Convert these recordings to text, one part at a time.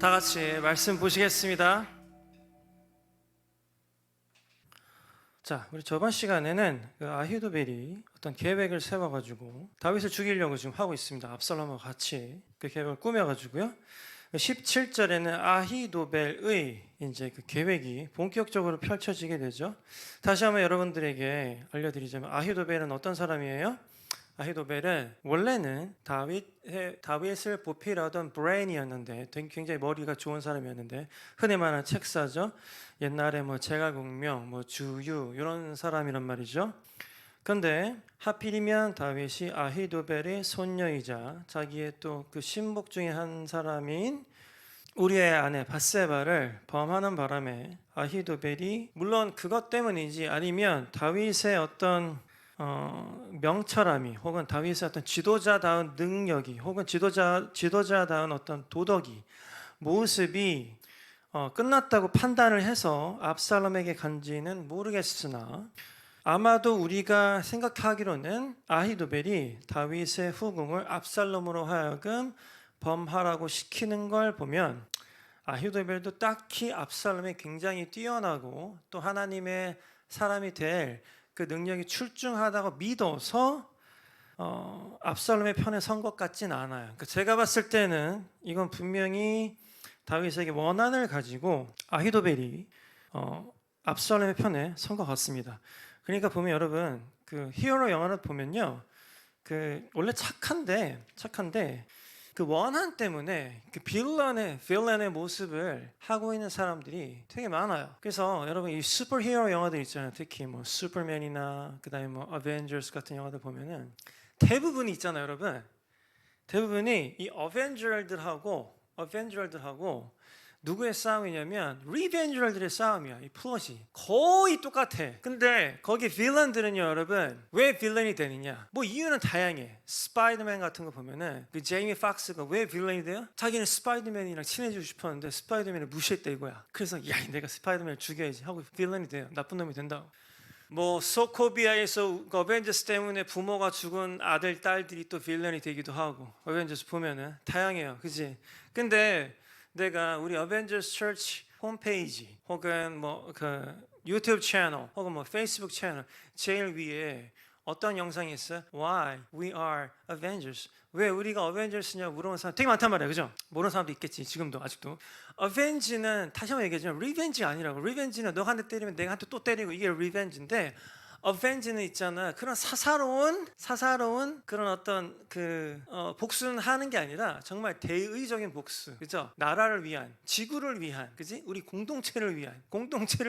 다 같이 말씀 보시겠습니다. 자, 우리 저번 시간에는 아히도벨이 어떤 계획을 세워가지고 다윗을 죽이려고 지금 하고 있습니다. 압살롬과 같이 그 계획을 꾸며가지고요. 17절에는 아히도벨의 이제 그 계획이 본격적으로 펼쳐지게 되죠. 다시 한번 여러분들에게 알려드리자면 아히도벨은 어떤 사람이에요? 아히도벨은 원래는 다윗을 보필하던 브레인이었는데 굉장히 머리가 좋은 사람이었는데 흔히 말하는 책사죠. 옛날에 뭐 제갈공명, 뭐 주유 이런 사람이란 말이죠. 그런데 하필이면 다윗이 아히도벨의 손녀이자 자기의 또 그 신복 중에 한 사람인 우리의 아내 밧세바를 범하는 바람에 아히도벨이 물론 그것 때문인지 아니면 다윗의 어떤 명철함이 혹은 다윗의 어떤 지도자다운 능력이 혹은 지도자다운 어떤 도덕이 모습이 끝났다고 판단을 해서 압살롬에게 간지는 모르겠으나 아마도 우리가 생각하기로는 아히도벨이 다윗의 후궁을 압살롬으로 하여금 범하라고 시키는 걸 보면 아히도벨도 딱히 압살롬이 굉장히 뛰어나고 또 하나님의 사람이 될 그 능력이 출중하다고 믿어서 압살롬의 편에 선 것 같진 않아요. 그러니까 제가 봤을 때는 이건 분명히 다윗에게 원한을 가지고 아히도벨이 압살롬의 편에 선 것 같습니다. 그러니까 보면 여러분 그 히어로 영화를 보면요, 그 원래 착한데 그 원한 때문에 그 빌런의 모습을 하고 있는 사람들이 되게 많아요. 그래서 여러분 이 슈퍼히어로 영화들 있잖아요. 특히 뭐 슈퍼맨이나 그다음에 뭐 어벤져스 같은 영화들 보면은 대부분이 있잖아요, 여러분. 대부분이 이 어벤져들하고 누구의 싸움이냐면 리벤저들의 싸움이야. 이 플롯이 거의 똑같아. 근데 거기 빌런들은요, 여러분 왜 빌런이 되느냐? 뭐 이유는 다양해. 스파이더맨 같은 거 보면은 그 제이미 팍스가 왜 빌런이 돼요? 자기는 스파이더맨이랑 친해지고 싶었는데 스파이더맨을 무시했다 이거야. 그래서 야, 내가 스파이더맨을 죽여야지 하고 빌런이 돼요. 나쁜 놈이 된다고. 뭐 소코비아에서 어벤져스 때문에 부모가 죽은 아들 딸들이 또 빌런이 되기도 하고 어벤져스 보면은 다양해요, 그지? 근데 내가 우리 어벤져스 처치 홈페이지 혹은 뭐 그 유튜브 채널 혹은 뭐 페이스북 채널 제일 위에 어떤 영상이 있어요? Why we are Avengers. 왜 우리가 어벤져스냐 물어보는 사람 되게 많단 말이야, 그죠? 모르는 사람도 있겠지, 지금도 아직도. 어벤지는 다시 한번 얘기하지만 리벤지가 아니라고. 리벤지는 너가 한 대 때리면 내가 한 대 또 때리고 이게 리벤지인데, 어벤지는 있잖아, 그런 사사로운 그런 어떤 그 복수는 하는 게 아니라 정말 대의적인 복수, 그죠? 나라를 위한, 지구를 위한, 그지? 우리 공동체를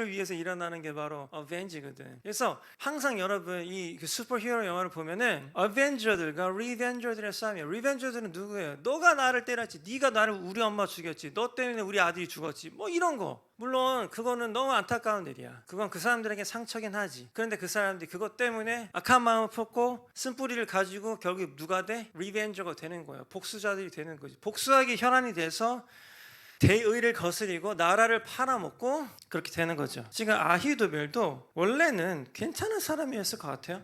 위해서 일어나는 게 바로 어벤지거든. 그래서 항상 여러분 이 그 슈퍼히어로 영화를 보면은 어벤져들과 리벤저들의 싸움이야. 리벤저들은 누구예요? 너가 나를 때렸지, 네가 나를, 우리 엄마 죽였지, 너 때문에 우리 아들이 죽었지, 뭐 이런 거. 물론 그거는 너무 안타까운 일이야. 그건 그 사람들에게 상처긴 하지. 그런데 그 사람들이 그것 때문에 악한 마음을 품고 쓴뿌리를 가지고 결국 누가 돼? 리벤저가 되는 거예요. 복수자들이 되는 거지. 복수하기 혈안이 돼서 대의를 거스리고 나라를 팔아먹고 그렇게 되는 거죠. 지금 아히도벨도 원래는 괜찮은 사람이었을 것 같아요.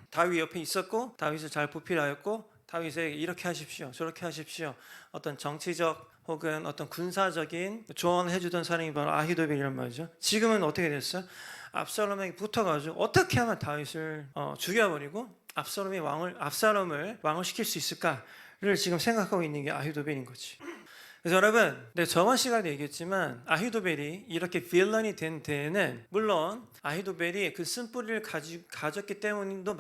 다윗 옆에 있었고 다윗을 잘 보필하였고 다윗에게 이렇게 하십시오, 저렇게 하십시오, 어떤 정치적 혹은 어떤 군사적인 조언을 해주던 사람이 바로 아히도벨이란 말이죠. 지금은 어떻게 됐어요? 압살롬에게 붙어가지고 어떻게 하면 다윗을 죽여버리고 압살롬을 왕을 시킬 수 있을까를 지금 생각하고 있는 게 아히도벨인 거지. 그래서 여러분, 저번 시간에 얘기했지만 아히도벨이 이렇게 빌런이 된 데에는 물론 아히도벨이 그 쓴뿌리를 가졌기 때문도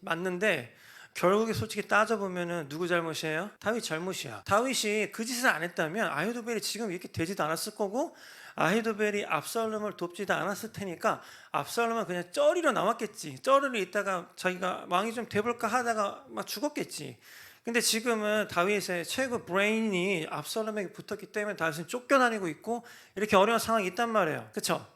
맞는데 결국에 솔직히 따져보면은 누구 잘못이에요? 다윗 잘못이야. 다윗이 그 짓을 안 했다면 아히도벨이 지금 이렇게 되지도 않았을 거고 아히도벨이 압살롬을 돕지도 않았을 테니까 압살롬은 그냥 쩌리로 남았겠지. 쩌리로 있다가 자기가 왕이 좀 돼볼까 하다가 막 죽었겠지. 근데 지금은 다윗의 최고 브레인이 압살롬에게 붙었기 때문에 다윗은 쫓겨다니고 있고 이렇게 어려운 상황이 있단 말이에요. 그렇죠?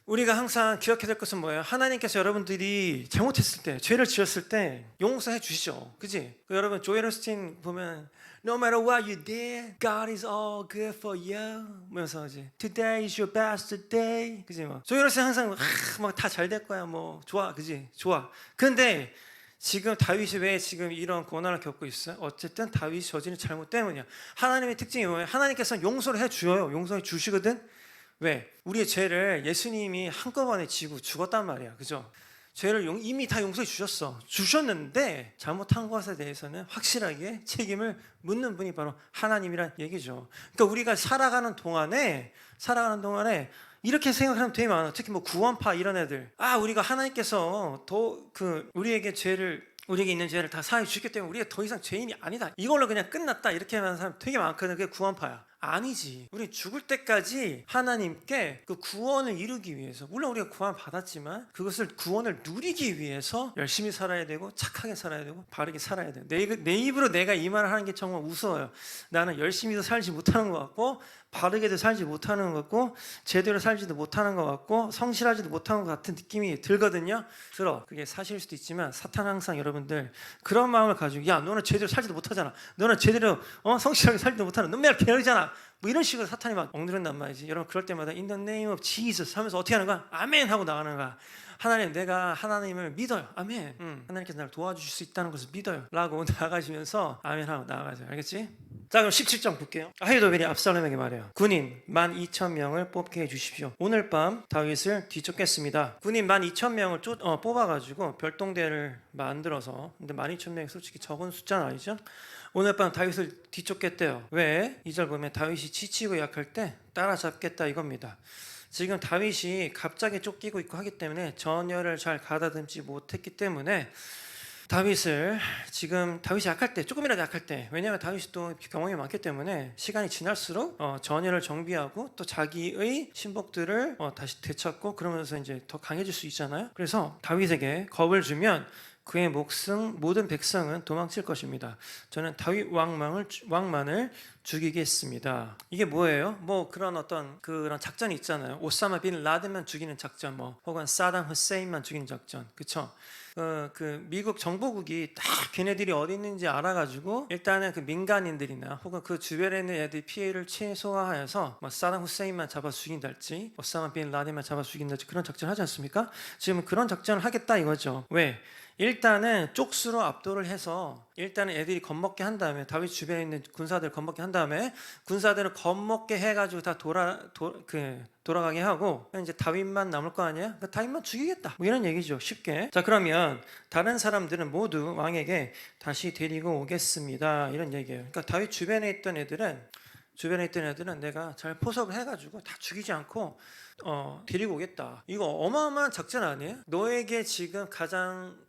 우리가 항상 기억해야 될 것은 뭐예요? 하나님께서 여러분들이 잘못했을 때, 죄를 지었을 때 용서해 주시죠. 그지? 여러분 조엘 오스틴 보면 No matter what you did, God is all good for you. 뭐면서 이제 Today is your best day. 그지? 뭐 조엘 오스틴 항상 막 다 잘 될 거야. 뭐 좋아, 그지? 좋아. 근데 지금 다윗이 왜 지금 이런 고난을 겪고 있어요? 어쨌든 다윗이 저지른 잘못 때문이야. 하나님의 특징이 뭐예요? 하나님께서는 용서를 해줘요. 용서해 주시거든. 왜? 우리의 죄를 예수님이 한꺼번에 지고 죽었단 말이야. 그죠? 죄를 이미 다 용서해 주셨는데 잘못한 것에 대해서는 확실하게 책임을 묻는 분이 바로 하나님이란 얘기죠. 그러니까 우리가 살아가는 동안에 이렇게 생각하면 되게 많아. 특히 뭐 구원파 이런 애들. 우리가 하나님께서 우리에게 있는 죄를 다 사해 주셨기 때문에 우리가 더 이상 죄인이 아니다. 이걸로 그냥 끝났다. 이렇게 하는 사람 되게 많거든. 그게 구원파야. 아니지. 우리 죽을 때까지 하나님께 그 구원을 이루기 위해서, 물론 우리가 구원 받았지만 그것을 구원을 누리기 위해서 열심히 살아야 되고 착하게 살아야 되고 바르게 살아야 돼요. 내 입으로 내가 이 말을 하는 게 정말 무서워요. 나는 열심히도 살지 못하는 것 같고 바르게도 살지 못하는 것 같고 제대로 살지도 못하는 것 같고 성실하지도 못하는 것 같은 느낌이 들거든요. 그게 사실일 수도 있지만 사탄은 항상 여러분들 그런 마음을 가지고, 야 너는 제대로 살지도 못하잖아, 너는 제대로 성실하게 살지도 못하는, 넌 맨날 게으르잖아, 뭐 이런 식으로 사탄이 막 엉들은단 말이지. 여러분 그럴 때마다 In the name of Jesus 하면서 어떻게 하는 거야? 아멘 하고 나가는 거야. 하나님, 내가 하나님을 믿어요. 아멘. 하나님께서 나를 도와주실 수 있다는 것을 믿어요 라고 나가시면서 아멘 하고 나가세요. 알겠지? 자, 그럼 17장 볼게요. 아히도벨이 압살롬에게 말해요. 군인 12,000명을 뽑게 해주십시오. 오늘 밤 다윗을 뒤쫓겠습니다. 군인 12,000명을 뽑아가지고 별동대를 만들어서, 근데 12,000명이 솔직히 적은 숫자는 아니죠. 오늘 밤 다윗을 뒤쫓겠대요. 왜? 2절 보면 다윗이 지치고 약할 때 따라잡겠다 이겁니다. 지금 다윗이 갑자기 쫓기고 있고 하기 때문에 전열을 잘 가다듬지 못했기 때문에 다윗이 약할 때, 조금이라도 약할 때, 왜냐하면 다윗이 또 경험이 많기 때문에 시간이 지날수록 전열을 정비하고 또 자기의 신복들을 다시 되찾고 그러면서 이제 더 강해질 수 있잖아요. 그래서 다윗에게 겁을 주면 그의 모든 백성은 도망칠 것입니다. 저는 다윗 왕만을 죽이겠습니다. 이게 뭐예요? 뭐 그런 작전이 있잖아요. 오사마 빈 라덴만 죽이는 작전, 혹은 사담 후세인만 죽이는 작전, 그렇죠? 그 미국 정보국이 딱 걔네들이 어디 있는지 알아가지고 일단은 그 민간인들이나 혹은 그 주변에 있는 애들이 피해를 최소화하여서 사담 후세인만 잡아 죽인달지, 오사마 빈 라덴만 잡아 죽인달지 그런 작전 하지 않습니까? 지금 그런 작전을 하겠다 이거죠. 왜? 일단은 쪽수로 압도를 해서 일단은 애들이 겁먹게 한 다음에, 다윗 주변에 있는 군사들 겁먹게 한 다음에 군사들을 겁먹게 해가지고 다 돌아가게 하고 이제 다윗만 남을 거 아니야? 그러니까 다윗만 죽이겠다 뭐 이런 얘기죠, 쉽게. 자, 그러면 다른 사람들은 모두 왕에게 다시 데리고 오겠습니다 이런 얘기예요. 그러니까 다윗 주변에 있던 애들은 내가 잘 포섭을 해가지고 다 죽이지 않고 데리고 오겠다. 이거 어마어마한 작전 아니에요? 너에게 지금 가장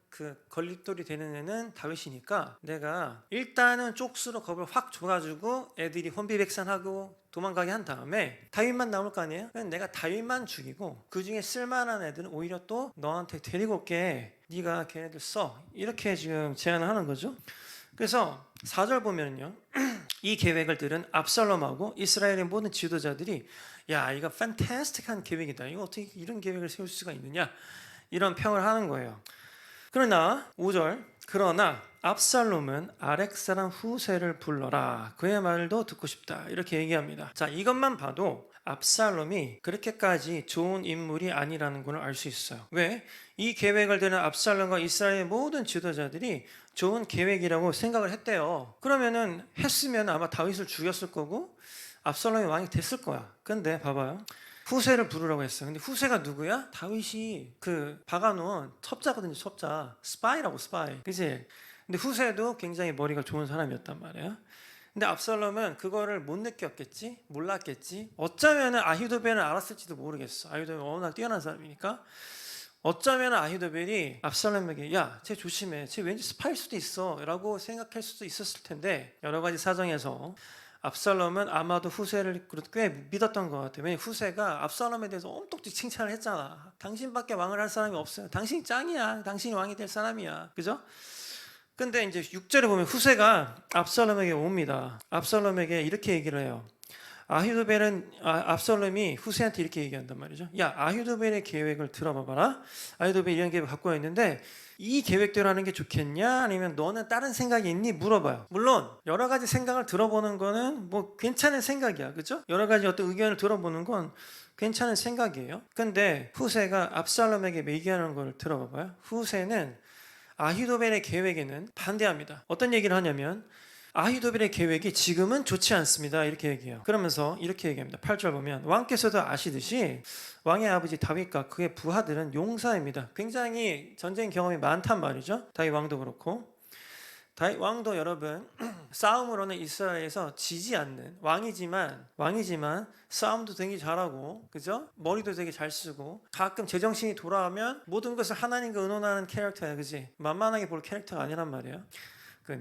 걸림돌이 되는 애는 다윗이니까 내가 일단은 쪽수로 겁을 확 줘가지고 애들이 혼비백산하고 도망가게 한 다음에 다윗만 남을 거 아니에요? 내가 다윗만 죽이고 그 중에 쓸만한 애들은 오히려 또 너한테 데리고 올게, 네가 걔네들 써, 이렇게 지금 제안을 하는 거죠. 그래서 4절 보면요, 이 계획을 들은 압살롬하고 이스라엘의 모든 지도자들이 야, 이거 판타스틱한 계획이다, 이거 어떻게 이런 계획을 세울 수가 있느냐, 이런 평을 하는 거예요. 그러나 5절, 그러나 압살롬은 아렉 사람 후세를 불러라, 그의 말도 듣고 싶다, 이렇게 얘기합니다. 자, 이것만 봐도 압살롬이 그렇게까지 좋은 인물이 아니라는 걸 알 수 있어요. 왜? 이 계획을 드는 압살롬과 이스라엘의 모든 지도자들이 좋은 계획이라고 생각을 했대요. 그러면은 했으면 아마 다윗을 죽였을 거고 압살롬이 왕이 됐을 거야. 근데 봐봐요, 후세를 부르라고 했어요. 근데 후세가 누구야? 다윗이 박아놓은 첩자거든요. 첩자, 스파이라고, 스파이, 그치? 근데 후세도 굉장히 머리가 좋은 사람이었단 말이에요. 근데 압살롬은 그거를 못 느꼈겠지, 몰랐겠지. 어쩌면 아히도벨은 알았을지도 모르겠어. 아히도벨은 워낙 뛰어난 사람이니까. 어쩌면 아히도벨이 압살롬에게 야, 쟤 조심해, 쟤 왠지 스파일 수도 있어 라고 생각할 수도 있었을 텐데, 여러 가지 사정에서 압살롬은 아마도 후세를 꽤 믿었던 것 같아요. 왜냐면 후세가 압살롬에 대해서 엄청 칭찬을 했잖아. 당신밖에 왕을 할 사람이 없어요, 당신이 짱이야, 당신이 왕이 될 사람이야, 그죠? 근데 이제 6절에 보면 후세가 압살롬에게 옵니다. 압살롬에게 이렇게 얘기를 해요. 압살롬이 후세한테 이렇게 얘기한단 말이죠. 야, 아히도벨의 계획을 들어봐봐라. 아히도벨이 이런 계획을 갖고 있는데 이 계획대로 하는 게 좋겠냐, 아니면 너는 다른 생각이 있니? 물어봐요. 물론 여러 가지 생각을 들어보는 거는 뭐 괜찮은 생각이야, 그죠? 여러 가지 어떤 의견을 들어보는 건 괜찮은 생각이에요. 근데 후세가 압살롬에게 얘기하는 걸 들어봐봐요. 후세는 아히도벨의 계획에는 반대합니다. 어떤 얘기를 하냐면 아히도벨의 계획이 지금은 좋지 않습니다. 이렇게 얘기해요. 그러면서 이렇게 얘기합니다. 8절 보면 왕께서도 아시듯이 왕의 아버지 다윗과 그의 부하들은 용사입니다. 굉장히 전쟁 경험이 많단 말이죠. 다윗 왕도 그렇고 다윗 왕도 여러분 싸움으로는 이스라엘에서 지지 않는 왕이지만 싸움도 되게 잘하고 그죠? 머리도 되게 잘 쓰고 가끔 제정신이 돌아오면 모든 것을 하나님과 의논하는 캐릭터야. 그지? 만만하게 볼 캐릭터가 아니란 말이에요.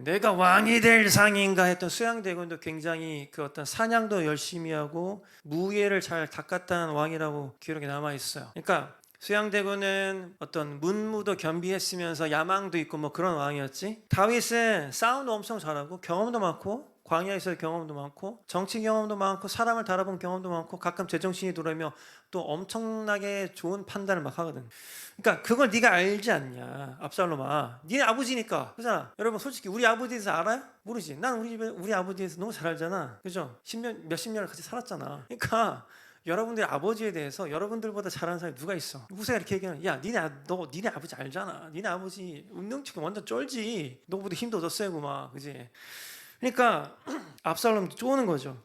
내가 왕이 될 상인가 했던 수양대군도 굉장히 그 어떤 사냥도 열심히 하고 무예를 잘 닦았다는 왕이라고 기록에 남아 있어요. 그러니까 수양대군은 어떤 문무도 겸비했으면서 야망도 있고 뭐 그런 왕이었지. 다윗은 싸움도 엄청 잘하고 경험도 많고 광야에서의 경험도 많고 정치 경험도 많고 사람을 달아본 경험도 많고 가끔 제정신이 돌아오며 또 엄청나게 좋은 판단을 막 하거든. 그러니까 그걸 네가 알지 않냐 압살롬아. 니네 아버지니까. 그잖아. 여러분 솔직히 우리 아버지에 대해서 알아요? 모르지. 난 우리 아버지에 대해서 너무 잘 알잖아. 그죠? 몇십 년을 같이 살았잖아. 그러니까 여러분들의 아버지에 대해서 여러분들보다 잘하는 사람이 누가 있어? 후세가 이렇게 얘기하는, 야 니네 아버지 알잖아. 니네 아버지 운명치고 완전 쩔지. 너보다 힘도 더 세고 막 그지? 그러니까 압살롬도 쪼는 거죠.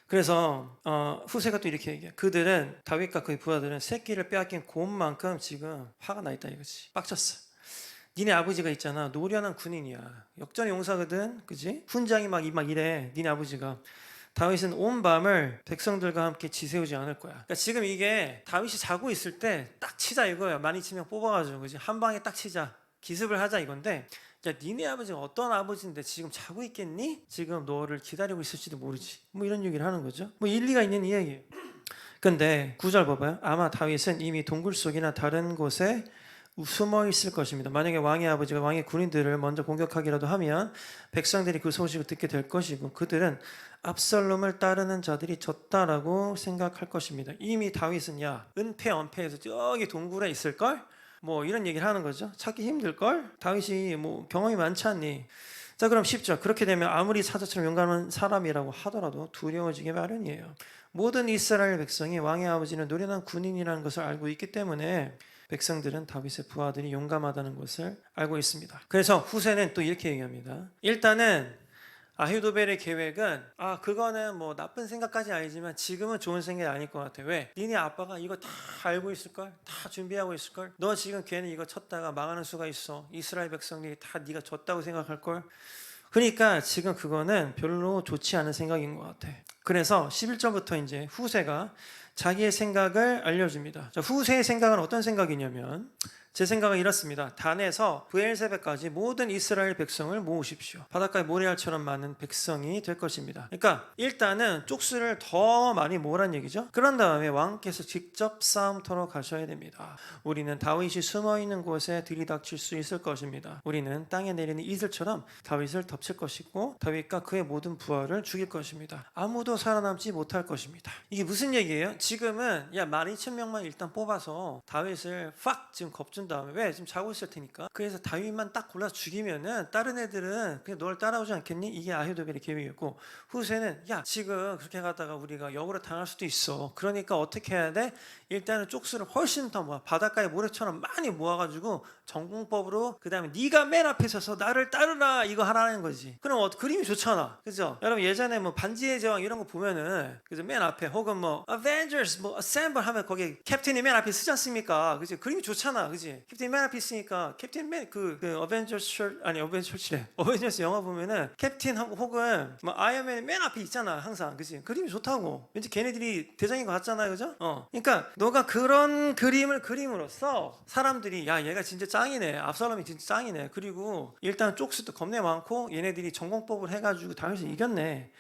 그래서 후세가 또 이렇게 얘기해. 그들은 다윗과 그의 부하들은 새끼를 빼앗긴 곰만큼 지금 화가 나 있다 이거지. 빡쳤어. 니네 아버지가 있잖아. 노련한 군인이야. 역전의 용사거든. 그지? 훈장이 막 이래. 니네 아버지가. 다윗은 온 밤을 백성들과 함께 지새우지 않을 거야. 그러니까 지금 이게 다윗이 자고 있을 때 딱 치자 이거야. 12,000명 뽑아가지고 그지? 한 방에 딱 치자. 기습을 하자 이건데 야 니네 아버지가 어떤 아버지인데 지금 자고 있겠니? 지금 너를 기다리고 있을지도 모르지. 뭐 이런 얘기를 하는 거죠. 뭐 일리가 있는 이야기예요. 근데 9절 봐봐요. 아마 다윗은 이미 동굴 속이나 다른 곳에 숨어 있을 것입니다. 만약에 왕의 아버지가 왕의 군인들을 먼저 공격하기라도 하면 백성들이 그 소식을 듣게 될 것이고 그들은 압살롬을 따르는 자들이 졌다라고 생각할 것입니다. 이미 다윗은 야 은폐 저기 동굴에 있을걸? 뭐 이런 얘기를 하는 거죠. 찾기 힘들걸? 다윗이 뭐 경험이 많지 않니? 자 그럼 10절. 그렇게 되면 아무리 사자처럼 용감한 사람이라고 하더라도 두려워지기 마련이에요. 모든 이스라엘 백성이 왕의 아버지는 노련한 군인이라는 것을 알고 있기 때문에 백성들은 다윗의 부하들이 용감하다는 것을 알고 있습니다. 그래서 후세는 또 이렇게 얘기합니다. 일단은 아히도벨의 계획은 그거는 뭐 나쁜 생각까지 아니지만 지금은 좋은 생각이 아닐 것 같아. 왜? 니네 아빠가 이거 다 알고 있을걸? 다 준비하고 있을걸? 너 지금 괜히 이거 쳤다가 망하는 수가 있어. 이스라엘 백성들이 다 네가 졌다고 생각할걸? 그러니까 지금 그거는 별로 좋지 않은 생각인 것 같아. 그래서 11절부터 이제 후세가 자기의 생각을 알려줍니다. 자, 후세의 생각은 어떤 생각이냐면 제 생각은 이렇습니다. 단에서 브엘세베까지 모든 이스라엘 백성을 모으십시오. 바닷가의 모래알처럼 많은 백성이 될 것입니다. 그러니까 일단은 쪽수를 더 많이 모으란 얘기죠. 그런 다음에 왕께서 직접 싸움터로 가셔야 됩니다. 우리는 다윗이 숨어있는 곳에 들이닥칠 수 있을 것입니다. 우리는 땅에 내리는 이슬처럼 다윗을 덮칠 것이고 다윗과 그의 모든 부하를 죽일 것입니다. 아무도 살아남지 못할 것입니다. 이게 무슨 얘기예요? 지금은 12,000명만 일단 뽑아서 다윗을 지금 겁준 다음에 왜? 지금 자고 있을 테니까. 그래서 다윗만 딱 골라서 죽이면은 다른 애들은 그냥 널 따라오지 않겠니? 이게 아히도벨의 계획이었고 후세는 지금 그렇게 가다가 우리가 역으로 당할 수도 있어. 그러니까 어떻게 해야 돼? 일단은 쪽수를 훨씬 더 모아. 바닷가의 모래처럼 많이 모아가지고 전공법으로 그 다음에 네가 맨 앞에 서서 나를 따르라 이거 하라는 거지. 그럼 그림이 좋잖아. 그죠? 여러분 예전에 뭐 반지의 제왕 이런 거 보면은 그죠? 맨 앞에 혹은 뭐 Avengers 뭐 Assemble 하면 거기 캡틴이 맨 앞에 쓰지 않습니까? 그지? 그림이 좋잖아. 그지? 캡틴이 맨 앞에 있으니까 캡틴 그 어벤져스 영화 보면은 캡틴하고 혹은 뭐 아이언맨이 맨 앞에 있잖아. 항상. 그지? 그림이 좋다고. 왠지 걔네들이 대장인 것 같잖아요. 그죠? 그러니까 너가 그런 그림을 그림으로써 사람들이 얘가 진짜 짱이네. 압살롬이 진짜 짱이네. 그리고 일단 쪽수도 겁내 많고 얘네들이 전공법을 해가지고 다윗을 이겼네.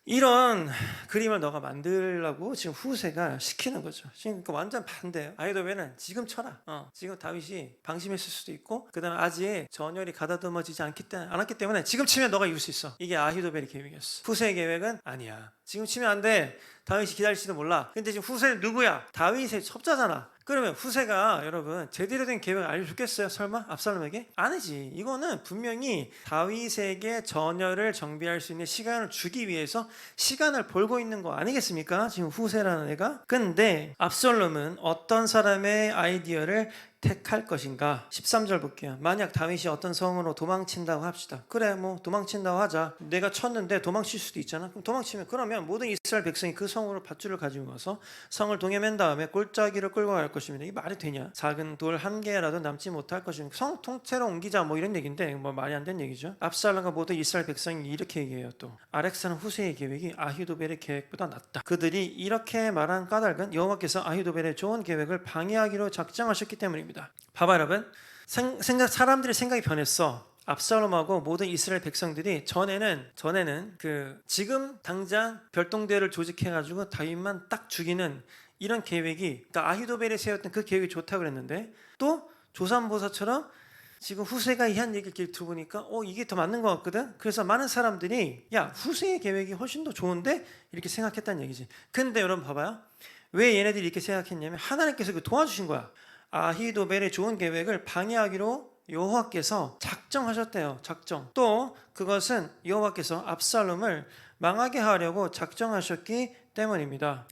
이런 그림을 너가 만들라고 지금 후세가 시키는 거죠. 그러니까 완전 반대예요. 아히도벨은 지금 쳐라. 지금 다윗이 방심했을 수도 있고 그 다음에 아직 전열이 가다듬어지지 않았기 때문에 지금 치면 너가 이길 수 있어. 이게 아히도벨의 계획이었어. 후세의 계획은 아니야. 지금 치면 안 돼. 다윗이 기다릴지도 몰라. 근데 지금 후세는 누구야? 다윗의 첩자잖아. 그러면 후세가 여러분 제대로 된 계획을 알려줬겠어요? 설마 압살롬에게? 아니지. 이거는 분명히 다윗에게 전열을 정비할 수 있는 시간을 주기 위해서 시간을 벌고 있는 거 아니겠습니까? 지금 후세라는 애가. 근데 압살롬은 어떤 사람의 아이디어를 택할 것인가? 13절 볼게요. 만약 다윗이 어떤 성으로 도망친다고 합시다. 그래 뭐 도망친다고 하자. 내가 쳤는데 도망칠 수도 있잖아. 그럼 도망치면 그러면 모든 이스라엘 백성이 그 성으로 밧줄을 가지고 가서 성을 동여맨 다음에 골짜기를 끌고 갈 것입니다. 이게 말이 되냐? 작은 돌 한 개라도 남지 못할 것입니다. 성 통째로 옮기자 뭐 이런 얘기인데 뭐 말이 안 되는 얘기죠. 압살롬과 모든 이스라엘 백성이 이렇게 얘기해요. 또 아렉사는 후세의 계획이 아히도벨의 계획보다 낫다. 그들이 이렇게 말한 까닭은 여호와께서 아히도벨의 좋은 계획을 방해하기로 작정하셨기 때문입니다. 봐봐 여러분, 사람들의 생각이 변했어. 압살롬하고 모든 이스라엘 백성들이 전에는 그 지금 당장 별동대를 조직해가지고 다윗만 딱 죽이는 이런 계획이, 그러니까 아히도벨이 세웠던 그 계획이 좋다고 그랬는데, 또 조삼보사처럼 지금 후세가 이 한 얘기를 들어보니까 이게 더 맞는 것 같거든. 그래서 많은 사람들이 야 후세의 계획이 훨씬 더 좋은데 이렇게 생각했다는 얘기지. 근데 여러분 봐봐요, 왜 얘네들이 이렇게 생각했냐면 하나님께서 그 도와주신 거야. 아히도벨의 좋은 계획을 방해하기로 여호와께서 작정하셨대요. 작정. 또 그것은 여호와께서 압살롬을 망하게 하려고 작정하셨기 때문입니다.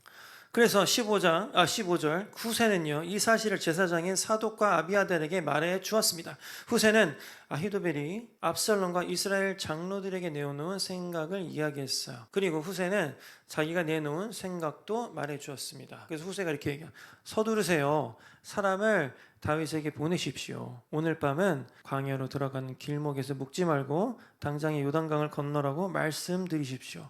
그래서 15절 후세는요 이 사실을 제사장인 사독과 아비아달에게 말해 주었습니다. 후세는 아히도벨이 압살롬과 이스라엘 장로들에게 내어놓은 생각을 이야기했어요. 그리고 후세는 자기가 내놓은 생각도 말해 주었습니다. 그래서 후세가 이렇게 얘기해요. 서두르세요. 사람을 다윗에게 보내십시오. 오늘 밤은 광야로 들어가는 길목에서 묵지 말고 당장에 요단강을 건너라고 말씀드리십시오.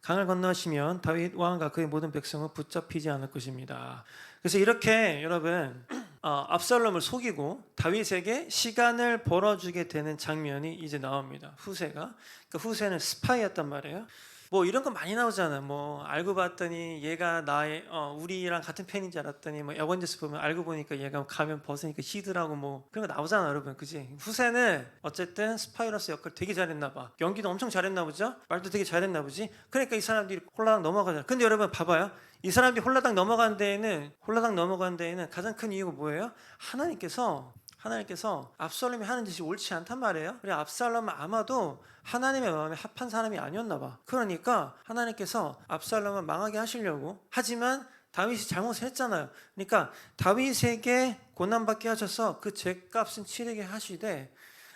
강을 건너시면 다윗 왕과 그의 모든 백성은 붙잡히지 않을 것입니다. 그래서 이렇게 여러분 압살롬을 속이고 다윗에게 시간을 벌어주게 되는 장면이 이제 나옵니다. 후세가, 그러니까 후세는 스파이였단 말이에요. 뭐 이런 거 많이 나오잖아. 뭐 알고 봤더니 얘가 나의 우리랑 같은 팬인 줄 알았더니 뭐 어벤져스 보면 알고 보니까 얘가 가면 벗으니까 히드라고 뭐 그런 거 나오잖아 여러분. 그지? 후세는 어쨌든 스파이로서 역할 되게 잘했나 봐. 연기도 엄청 잘했나 보죠. 말도 되게 잘했나 보지. 그러니까 이 사람들이 홀라당 넘어가잖아. 근데 여러분 봐봐요, 이 사람들이 홀라당 넘어간 데에는 가장 큰 이유가 뭐예요? 하나님께서 압살롬이 하는 짓이 옳지 않단 말이에요. 그래 압살롬은 아마도 하나님의 마음에 합한 사람이 아니었나 봐. 그러니까 하나님께서 압살롬을 망하게 하시려고, 하지만 다윗이 잘못을 했잖아요. 그러니까 다윗에게 고난받게 하셔서 그 죄값은 치르게 하시되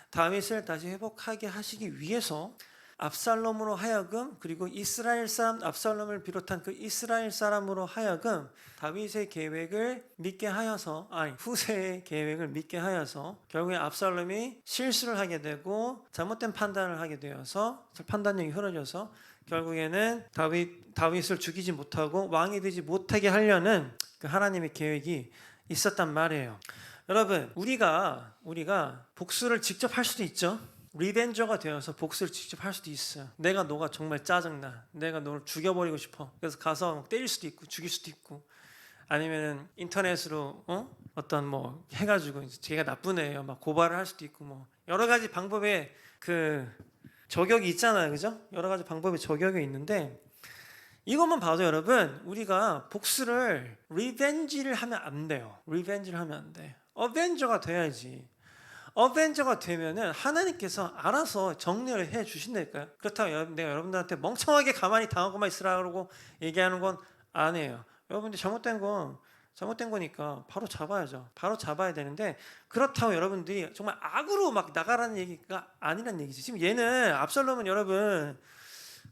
다윗을 다시 회복하게 하시기 위해서 압살롬으로 하여금, 그리고 이스라엘 사람 압살롬을 비롯한 그 이스라엘 사람으로 하여금 다윗의 계획을 믿게 하여서, 후세의 계획을 믿게 하여서 결국에 압살롬이 실수를 하게 되고 잘못된 판단을 하게 되어서 판단력이 흐려져서 결국에는 다윗을 죽이지 못하고 왕이 되지 못하게 하려는 그 하나님의 계획이 있었단 말이에요. 여러분, 우리가 복수를 직접 할 수도 있죠. 리벤저가 되어서 복수를 직접 할 수도 있어요. 너가 정말 짜증나, 내가 너를 죽여버리고 싶어. 그래서 가서 때릴 수도 있고 죽일 수도 있고, 아니면은 인터넷으로 어떤 뭐 해가지고 걔가 나쁜 애예요 막 고발을 할 수도 있고, 뭐 여러 가지 방법의 그 저격이 있잖아요, 그죠? 여러 가지 방법의 저격이 있는데 이것만 봐도 여러분, 우리가 복수를 리벤지를 하면 안 돼요. 리벤지를 하면 안 돼. 어벤져가 돼야지. 어벤져가 되면은 하나님께서 알아서 정리를 해 주신다니까요. 그렇다고 내가 여러분들한테 멍청하게 가만히 당하고만 있으라고 얘기하는 건 아니에요. 여러분들 잘못된 거니까 바로 잡아야죠. 바로 잡아야 되는데, 그렇다고 여러분들이 정말 악으로 막 나가라는 얘기가 아니란 얘기지. 지금 얘는 압살롬은 여러분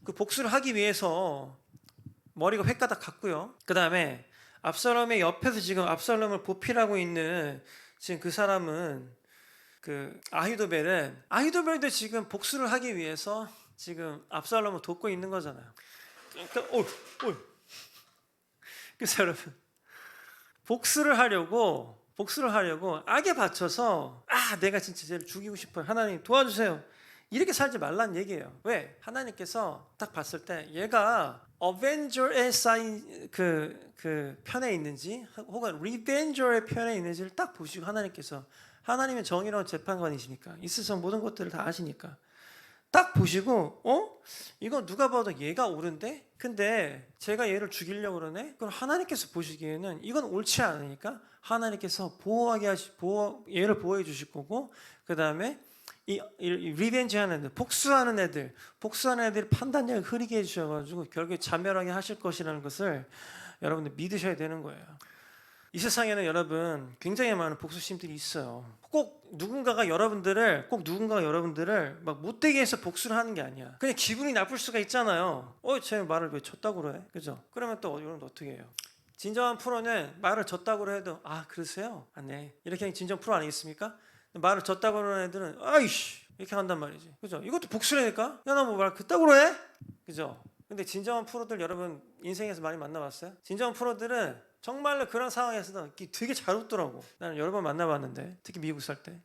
그 복수를 하기 위해서 머리가 횟가닥 갔고요. 그 다음에 압살롬의 옆에서 지금 압살롬을 보필하고 있는 지금 그 사람은 그 아히도벨도 지금 복수를 하기 위해서 지금 압살롬을 돕고 있는 거잖아요. 그러니까 그래서 여러분, 복수를 하려고 악에 받쳐서 내가 진짜 쟤를 죽이고 싶어요. 하나님 도와주세요. 이렇게 살지 말란 얘기예요. 왜? 하나님께서 딱 봤을 때 얘가 어벤져의 사인 그 편에 있는지 혹은 리벤저의 편에 있는지를 딱 보시고, 하나님은 정의로운 재판관이시니까 있으서 모든 것들을 다 아시니까 딱 보시고 이거 누가 봐도 얘가 옳은데 근데 제가 얘를 죽이려고 그러네? 그럼 하나님께서 보시기에는 이건 옳지 않으니까 하나님께서 얘를 보호해 주실 거고, 그 다음에 이 리벤지 하는 애들, 복수하는 애들 판단력을 흐리게 해주셔가지고 결국에 자멸하게 하실 것이라는 것을 여러분들 믿으셔야 되는 거예요. 이 세상에는 여러분 굉장히 많은 복수심들이 있어요. 꼭 누군가가 여러분들을 막 못되게 해서 복수를 하는 게 아니야. 그냥 기분이 나쁠 수가 있잖아요. 쟤 말을 왜 졌다고 그래? 그죠? 그러면 또 여러분 어떻게 해요? 진정한 프로는 말을 졌다고 해도 그러세요? 네. 이렇게 진정 프로 아니겠습니까? 말을 졌다고 하는 애들은 아이씨 이렇게 한단 말이지. 그죠? 이것도 복수라니까? 야, 나 뭐 말 그따구로 해? 그죠? 근데 진정한 프로들 여러분 인생에서 많이 만나봤어요? 진정한 프로들은 정말로 그런 상황에서도 되게 잘 웃더라고. 나는 여러 번 만나봤는데 특히 미국 살 때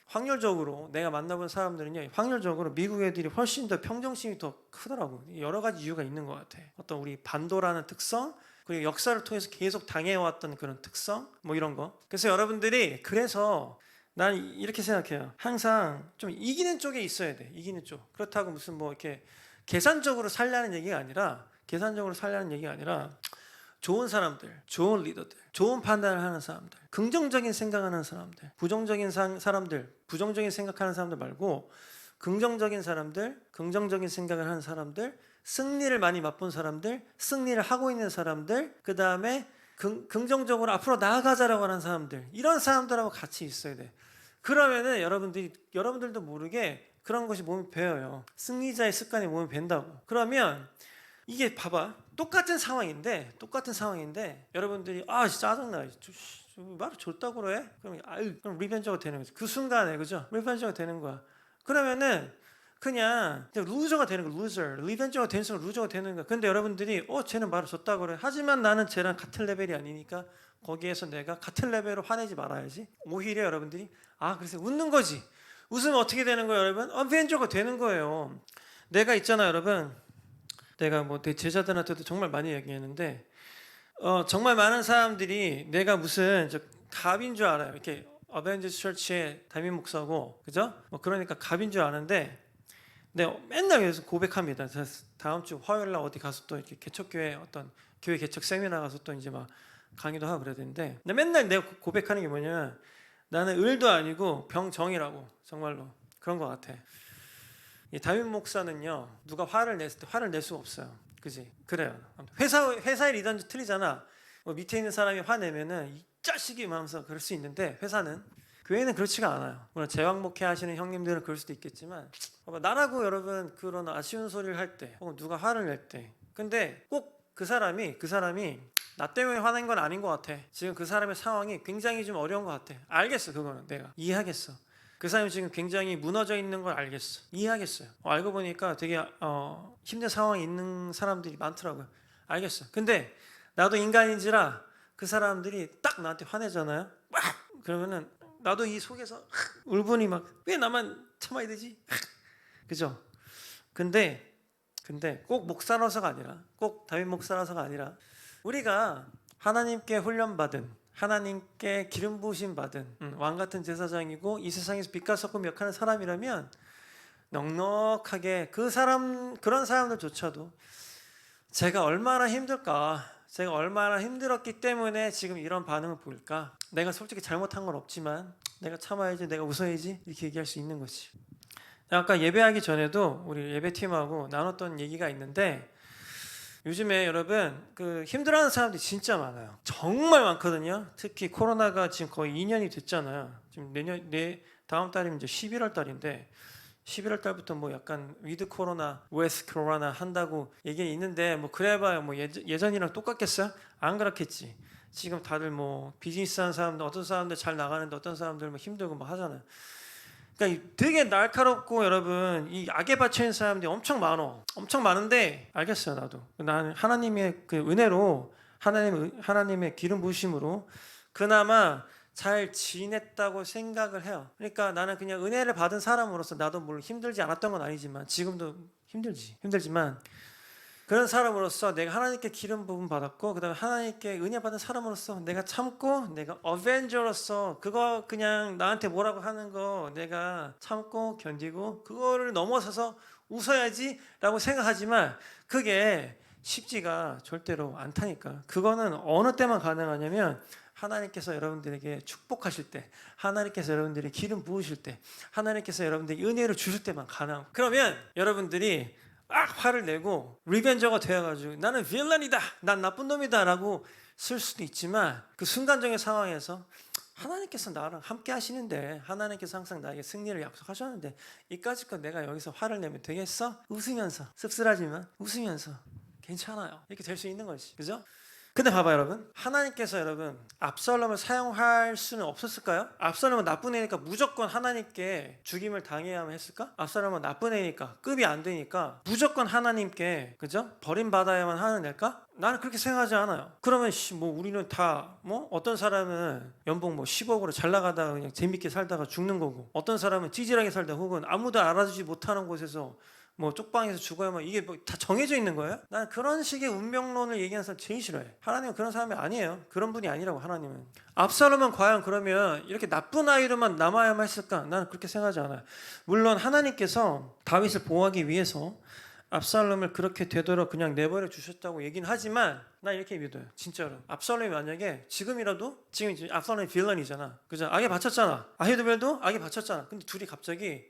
확률적으로 내가 만나본 사람들은요, 확률적으로 미국 애들이 훨씬 더 평정심이 더 크더라고. 여러 가지 이유가 있는 것 같아. 어떤 우리 반도라는 특성, 그리고 역사를 통해서 계속 당해왔던 그런 특성, 뭐 이런 거. 그래서 여러분들이 난 이렇게 생각해요. 항상 좀 이기는 쪽에 있어야 돼. 이기는 쪽. 그렇다고 무슨 뭐 이렇게 계산적으로 살려는 얘기가 아니라 좋은 사람들, 좋은 리더들, 좋은 판단을 하는 사람들, 긍정적인 생각하는 사람들, 부정적인 사람들, 부정적인 생각하는 사람들 말고 긍정적인 사람들, 긍정적인 생각을 하는 사람들, 승리를 많이 맛본 사람들, 승리를 하고 있는 사람들, 그 다음에 긍정적으로 앞으로 나아가자라고 하는 사람들, 이런 사람들하고 같이 있어야 돼. 그러면은 여러분들도 모르게 그런 것이 몸에 배어요. 승리자의 습관이 몸에 밴다고. 그러면 이게 봐봐. 똑같은 상황인데 여러분들이 짜증나. 말을 줬다고 그래? 그럼 리벤저가 되는 거지. 그 순간에, 그죠? 리벤저가 되는 거야. 그러면은 그냥 루저가 되는 거야. 루저. 리벤저가 되는 순간 루저가 되는 거야. 근데 여러분들이 쟤는 말을 줬다고 그래. 하지만 나는 쟤랑 같은 레벨이 아니니까 거기에서 내가 같은 레벨로 화내지 말아야지. 오히려 여러분들이 그래서 웃는 거지. 웃으면 어떻게 되는 거예요, 여러분? 어벤져가 되는 거예요. 내가 있잖아요, 여러분. 내가 뭐 내 제자들한테도 정말 많이 얘기했는데 정말 많은 사람들이 내가 무슨 갑인 줄 알아요. 이렇게 어벤져스 처치의 담임 목사고, 그죠? 그러니까 갑인 줄 아는데 내가 맨날 그래서 고백합니다. 다음 주 화요일 날 어디 가서 또 이렇게 개척교회 어떤 교회 개척 세미나 가서 또 이제 막 강의도 하고 그래야 되는데 맨날 내가 고백하는 게 뭐냐면 나는 을도 아니고 병정이라고. 정말로 그런 것 같아. 이 담임 목사는요, 누가 화를 냈을 때 화를 낼 수가 없어요. 그지? 그래요. 회사의 리더는 틀리잖아. 밑에 있는 사람이 화내면은 이 자식이 하면서 그럴 수 있는데 교회는 그렇지가 않아요. 물론 제왕목회 하시는 형님들은 그럴 수도 있겠지만 나라고 여러분 그런 아쉬운 소리를 할 때 혹은 누가 화를 낼 때 근데 꼭 그 사람이 나 때문에 화낸 건 아닌 것 같아. 지금 그 사람의 상황이 굉장히 좀 어려운 것 같아. 알겠어. 그거는 내가 이해하겠어. 그 사람이 지금 굉장히 무너져 있는 걸 알겠어. 이해하겠어요. 알고 보니까 되게 힘든 상황에 있는 사람들이 많더라고요. 알겠어. 근데 나도 인간인지라 그 사람들이 딱 나한테 화내잖아요. 막 그러면은 나도 이 속에서 울분이 막 왜 나만 참아야 되지? 그죠? 근데 꼭 목사라서가 아니라 꼭 담임 목사라서가 아니라 우리가 하나님께 훈련받은 하나님께 기름 부으심 받은 왕 같은 제사장이고 이 세상에서 빛과 섞음 역하는 사람이라면 넉넉하게 그런 사람들조차도 제가 얼마나 힘들까, 제가 얼마나 힘들었기 때문에 지금 이런 반응을 보일까, 내가 솔직히 잘못한 건 없지만 내가 참아야지, 내가 웃어야지, 이렇게 얘기할 수 있는 거지. 아까 예배하기 전에도 우리 예배팀하고 나눴던 얘기가 있는데 요즘에 여러분 힘들어하는 사람들이 진짜 많아요. 정말 많거든요. 특히 코로나가 지금 거의 2년이 됐잖아요. 지금 다음 달이면 이제 11월 달인데 11월 달부터 뭐 약간 위드 코로나, 웨스 코로나 한다고 얘기 있는데 그래봐야 예전이랑 똑같겠어요? 안 그렇겠지. 지금 다들 비즈니스하는 사람들, 어떤 사람들 잘 나가는데 어떤 사람들 힘들고 하잖아요. 그러니까 되게 날카롭고 여러분 이 악에 받쳐 있는 사람들이 엄청 많은데 알겠어요. 나도 나는 하나님의 그 은혜로 하나님의 기름 부으심으로 그나마 잘 지냈다고 생각을 해요. 그러니까 나는 그냥 은혜를 받은 사람으로서 나도 물론 힘들지 않았던 건 아니지만 지금도 힘들지만 그런 사람으로서 내가 하나님께 기름 부음 받았고 그 다음에 하나님께 은혜 받은 사람으로서 내가 참고 내가 어벤져로서 그거 그냥 나한테 뭐라고 하는 거 내가 참고 견디고 그거를 넘어서서 웃어야지 라고 생각하지만 그게 쉽지가 절대로 않다니까. 그거는 어느 때만 가능하냐면 하나님께서 여러분들에게 축복하실 때, 하나님께서 여러분들이 기름 부으실 때, 하나님께서 여러분들에게 은혜를 주실 때만 가능. 그러면 여러분들이 화를 내고 리벤저가 되어가지고 나는 빌런이다, 난 나쁜 놈이다 라고 쓸 수도 있지만 그 순간적인 상황에서 하나님께서 나랑 함께 하시는데, 하나님께서 항상 나에게 승리를 약속하셨는데 이까짓 내가 여기서 화를 내면 되겠어? 웃으면서, 씁쓸하지만 웃으면서 괜찮아요, 이렇게 될 수 있는 거지, 그죠? 근데 봐봐 여러분, 하나님께서 여러분 압살롬을 사용할 수는 없었을까요? 압살롬은 나쁜 애니까 무조건 하나님께 죽임을 당해야만 했을까? 압살롬은 나쁜 애니까, 급이 안 되니까 무조건 하나님께, 그죠? 버림받아야만 하는 애일까? 나는 그렇게 생각하지 않아요. 그러면 뭐 우리는 다 뭐 어떤 사람은 연봉 뭐 10억으로 잘 나가다가 그냥 재밌게 살다가 죽는 거고, 어떤 사람은 찌질하게 살다 혹은 아무도 알아주지 못하는 곳에서 뭐 쪽방에서 죽어야만, 이게 뭐 다 정해져 있는 거예요? 난 그런 식의 운명론을 얘기하는 사람 제일 싫어해. 하나님은 그런 사람이 아니에요. 그런 분이 아니라고. 하나님은 압살롬은 과연 그러면 이렇게 나쁜 아이로만 남아야만 했을까? 나는 그렇게 생각하지 않아요. 물론 하나님께서 다윗을 보호하기 위해서 압살롬을 그렇게 되도록 그냥 내버려 주셨다고 얘기는 하지만 나 이렇게 믿어요. 진짜로 압살롬이 만약에 지금 압살롬이 빌런이잖아, 그죠? 악에 바쳤잖아. 아히도벨도 악에 바쳤잖아. 근데 둘이 갑자기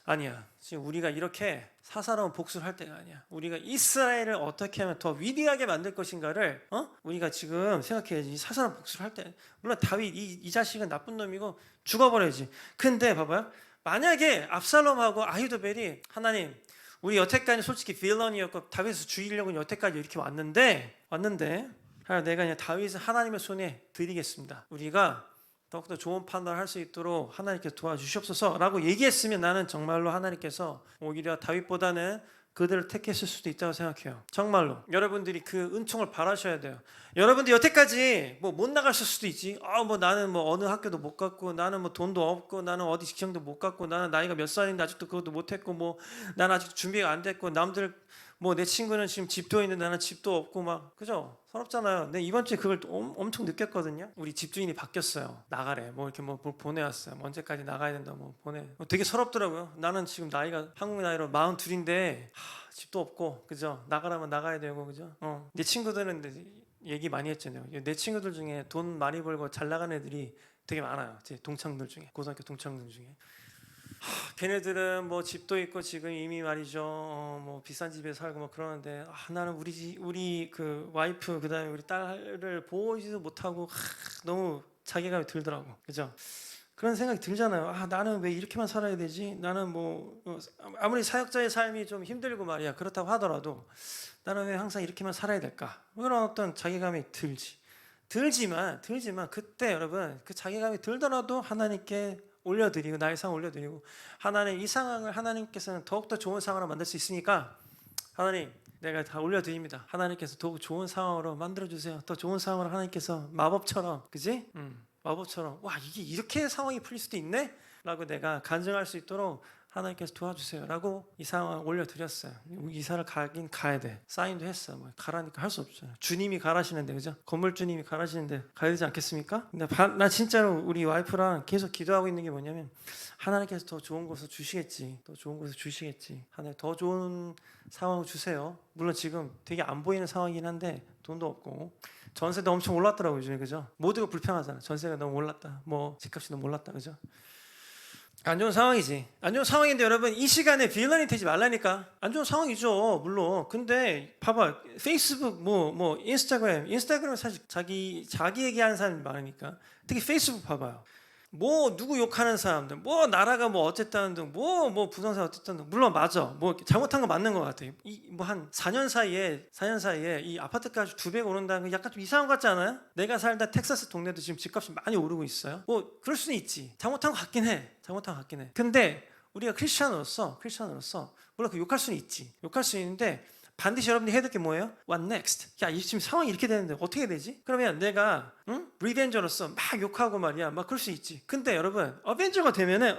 아니야, 지금 우리가 이렇게 사사로운 복수를 할 때가 아니야. 우리가 이스라엘을 어떻게 하면 더 위대하게 만들 것인가를 우리가 지금 생각해야지. 사사로운 복수를 할 때, 물론 다윗 이 자식은 나쁜 놈이고 죽어버려야지. 근데 봐봐요, 만약에 압살롬하고 아히도벨이 하나님, 우리 여태까지 솔직히 빌런이었고 다윗을 죽이려고 여태까지 이렇게 왔는데 내가 그냥 다윗을 하나님의 손에 드리겠습니다, 우리가 더욱더 좋은 판단을 할 수 있도록 하나님께서 도와주시옵소서 라고 얘기했으면 나는 정말로 하나님께서 오히려 다윗보다는 그들을 택했을 수도 있다고 생각해요. 정말로 여러분들이 그 은총을 바라셔야 돼요. 여러분들 여태까지 뭐 못 나갔을 수도 있지. 뭐 나는 뭐 어느 학교도 못 갔고, 나는 뭐 돈도 없고, 나는 어디 직장도 못 갔고, 나는 나이가 몇 살인데 아직도 그것도 못 했고, 뭐 나는 아직 준비가 안 됐고, 남들 뭐 내 친구는 지금 집도 있는데 나는 집도 없고, 막 그죠? 서럽잖아요. 근데 이번 주에 그걸 엄청 느꼈거든요. 우리 집주인이 바뀌었어요. 나가래. 뭐 이렇게 뭐 보내왔어요. 뭐 언제까지 나가야 된다. 뭐 보내. 되게 서럽더라고요. 나는 지금 나이가 한국 나이로 42인데 집도 없고, 그죠? 나가라면 나가야 되고, 그죠? 내 친구들은 얘기 많이 했잖아요. 내 친구들 중에 돈 많이 벌고 잘 나가는 애들이 되게 많아요. 제 동창들 중에, 고등학교 동창들 중에. 걔네들은 뭐 집도 있고 지금 이미 말이죠, 뭐 비싼 집에 살고 뭐 그러는데, 나는 우리 그 와이프, 그다음에 우리 딸을 보호하지도 못하고 너무 자괴감이 들더라고, 그죠? 그런 생각이 들잖아요. 나는 왜 이렇게만 살아야 되지? 나는 뭐 아무리 사역자의 삶이 좀 힘들고 말이야, 그렇다고 하더라도 나는 왜 항상 이렇게만 살아야 될까? 그런 어떤 자괴감이 들지만 그때 여러분, 그 자괴감이 들더라도 하나님께 올려드리고, 나의 상을 올려드리고, 하나님 이 상황을 하나님께서는 더욱더 좋은 상황으로 만들 수 있으니까 하나님 내가 다 올려드립니다. 하나님께서 더욱 좋은 상황으로 만들어주세요. 더 좋은 상황으로 하나님께서 마법처럼, 그지? 마법처럼, 와 이게 이렇게 상황이 풀릴 수도 있네? 라고 내가 간증할 수 있도록 하나님께서 도와주세요 라고 이 상황을 올려드렸어요. 이사를 가긴 가야 돼. 사인도 했어. 뭐 가라니까 할 수 없잖아요. 주님이 가라시는데, 그죠? 건물주님이 가라시는데 가야 되지 않겠습니까? 근데 나 진짜로 우리 와이프랑 계속 기도하고 있는 게 뭐냐면, 하나님께서 더 좋은 곳을 주시겠지. 하나님 더 좋은 상황을 주세요. 물론 지금 되게 안 보이는 상황이긴 한데 돈도 없고 전세도 엄청 올랐더라고요 요즘에, 그죠? 모두가 불평하잖아. 전세가 너무 올랐다, 뭐 집값이 너무 올랐다, 그죠? 안 좋은 상황이지. 안 좋은 상황인데 여러분, 이 시간에 빌런이 되지 말라니까. 안 좋은 상황이죠, 물론. 근데 봐봐, 페이스북 뭐 인스타그램 사실 자기 얘기하는 사람이 많으니까. 특히 페이스북 봐봐요. 뭐 누구 욕하는 사람들, 뭐 나라가 뭐 어쨌다는 등, 뭐 부동산 어쨌다는 등, 물론 맞아. 뭐 잘못한 거 맞는 것 같아요. 이 뭐 한 4년 사이에 이 아파트값이 2배가 오른다는 거 약간 좀 이상한 것 같지 않아요? 내가 살다 텍사스 동네도 지금 집값이 많이 오르고 있어요. 뭐 그럴 수는 있지. 잘못한 거 같긴 해. 근데 우리가 크리스천으로서 물론 그 욕할 수는 있지. 욕할 수 있는데 반드시 여러분들이 해야 될 게 뭐예요? What next? 야, 지금 상황이 이렇게 되는데 어떻게 해야 되지? 그러면 내가 리벤저로서 막 욕하고 말이야, 막 그럴 수 있지. 근데 여러분, 어벤져가 되면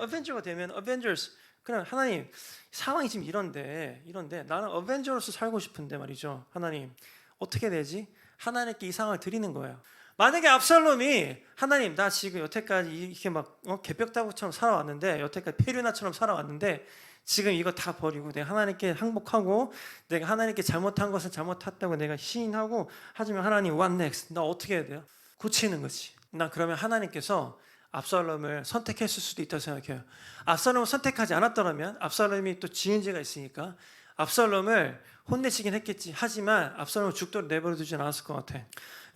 어벤져스, 그냥 하나님 상황이 지금 이런데 나는 어벤져로서 살고 싶은데 말이죠. 하나님 어떻게 되지? 하나님께 이 상황을 드리는 거예요. 만약에 압살롬이 하나님, 나 지금 여태까지 이렇게 막 개벽다구처럼 살아왔는데, 여태까지 페류나처럼 살아왔는데 지금 이거 다 버리고 내가 하나님께 항복하고 내가 하나님께 잘못한 것을 잘못했다고 내가 시인하고, 하지만 하나님 what next? 나 어떻게 해야 돼요? 고치는 거지. 나 그러면 하나님께서 압살롬을 선택했을 수도 있다고 생각해요. 압살롬을 선택하지 않았더라면 압살롬이 또 지은죄가 있으니까 압살롬을 혼내시긴 했겠지. 하지만 압살롬을 죽도록 내버려 두진 않았을 것 같아.